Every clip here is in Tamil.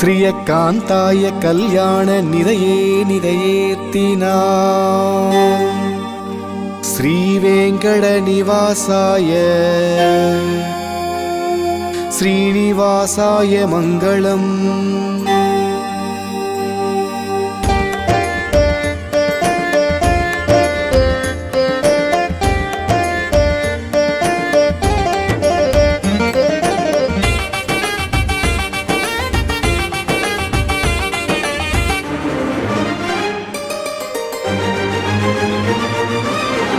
श्रियकान्ताय कल्याण निधये निधयेर्तिना श्रीवेङ्कटनिवासाय श्रीनिवासाय मङ्गलम्।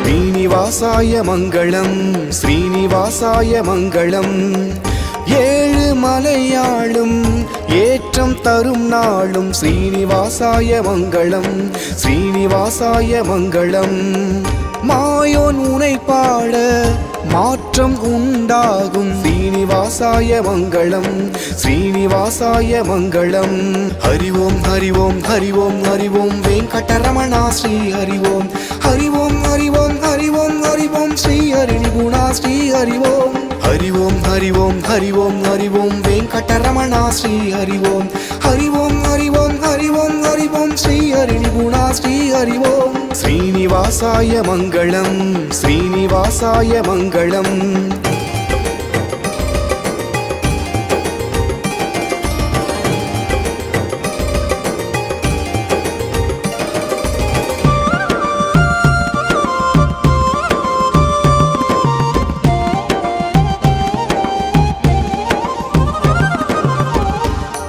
श्रीनिवासाय मङ्गलम् श्रीनिवासाय मङ्गलम्। ஏழு மலையாளும் ஏற்றம் தரும் நாளும் ஸ்ரீனிவாசாய மங்களம் ஸ்ரீனிவாசாய மங்களம்। மாயோன் உனை பாட மாற்றம் உண்டாகும் ஸ்ரீனிவாசாய மங்களம் ஸ்ரீனிவாசாய மங்களம்। ஹரிவோம் ஹரிவோம் ஹரிவோம் ஹரிவோம் வெங்கடரமணா ஸ்ரீ ஹரிவோம் ஹரிவோம் ஹரிவோம் ஹரிவோம் ஹரிவோம் ஸ்ரீ ஹரிகுணா ஸ்ரீ ஹரிவோம் ஹரிவோம் ஹரிவோம் ஹரிவோம் ஹரிவோம் வெங்கடரமணா ஸ்ரீ ஹரிவோம் ஹரிவோம் ஹரிவோம் ஹரிவோம் ஹரிவோம் ஸ்ரீ ஹரிகுணா ஸ்ரீ ஹரிவோம்। ஸ்ரீனிவாசாய மங்களம் ஸ்ரீனிவாசாய மங்களம்।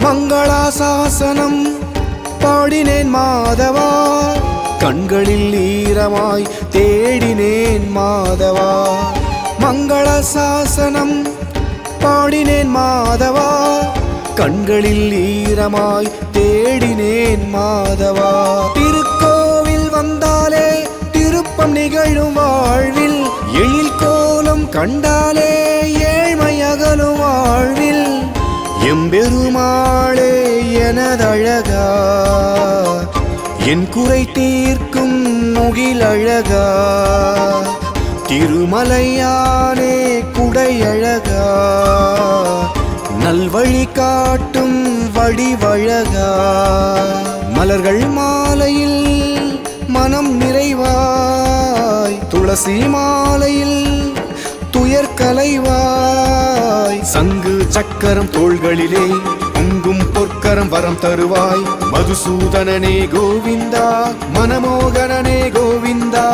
மங்களாசாசனம் பாடினேன் மாதவா கண்களில் ஈரமாய் தேடினேன் மாதவா। மங்களாசாசனம் பாடினேன் மாதவா கண்களில் ஈரமாய் தேடினேன் மாதவா। திருக்கோவில் வந்தாலே திருப்பம் நிகழும் வாழ்வில் எழில் கோலம் கண்டாலே ஏழ்மை அகலும் வாழ்வில் எம்பெருமாளே எனதழகா என் குறை தீர்க்கும் முகிலழகா திருமலையானே குடையழகா நல்வழி காட்டும் வடிவழகா மலர்கள் மாலையில் மனம் நிறைவாய் துளசி மாலையில் துயர் கலைவாய் சங்கு சக்கரம் தோள்களிலே பொங்கும் பொற்கரம் வரம் தருவாய் மதுசூதனனே கோவிந்தா மனமோகனனே கோவிந்தா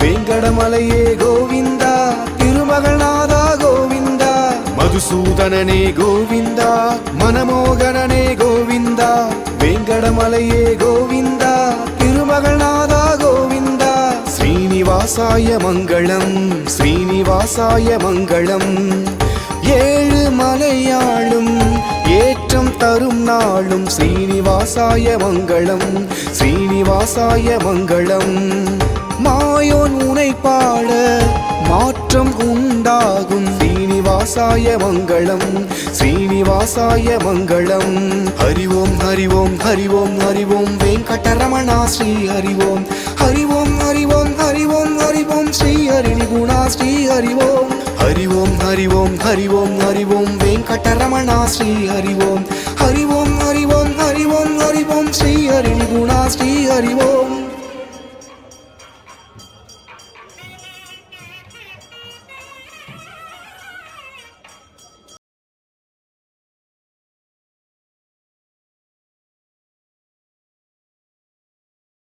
வேங்கடமலையே கோவிந்தா திருமகள்நாதா கோவிந்தா மதுசூதனனே கோவிந்தா மனமோகனனே கோவிந்தா வேங்கடமலையே கோவிந்தா திருமகள்நாதா கோவிந்தா। ஸ்ரீனிவாசாய மங்களம் ஸ்ரீனிவாசாய மங்களம்। ஏழு மலையாளும் ஏற்றம் தரும் நாளும் ஸ்ரீனிவாசாய மங்களம் ஸ்ரீனிவாசாய மங்களம்। மாயோன் உனை பாட மாற்றம் உண்டாகும் ஸ்ரீனிவாசாய மங்களம் ஸ்ரீனிவாசாய மங்களம்। ஹரிவோம் ஹரிவோம் ஹரிவோம் ஹரிவோம் வெங்கடரமணா ஸ்ரீ ஹரிவோம் ஹரிவோம் ஹரிவோம் ஹரிவோம் ஹரிவோம் ஸ்ரீ ஹரிகுணா ஸ்ரீ ஹரிவோம் ஹரிவோம் ஹரிவோம் ஹரிவோம் ஹரிவோம் வெங்கடரமணா ஸ்ரீ ஹரிவோம் ஹரிவோம் ஹரிவோம் ஹரிவோம் ஹரிவோம் ஸ்ரீ ஹரிகுணா ஸ்ரீ ஹரிவோம்।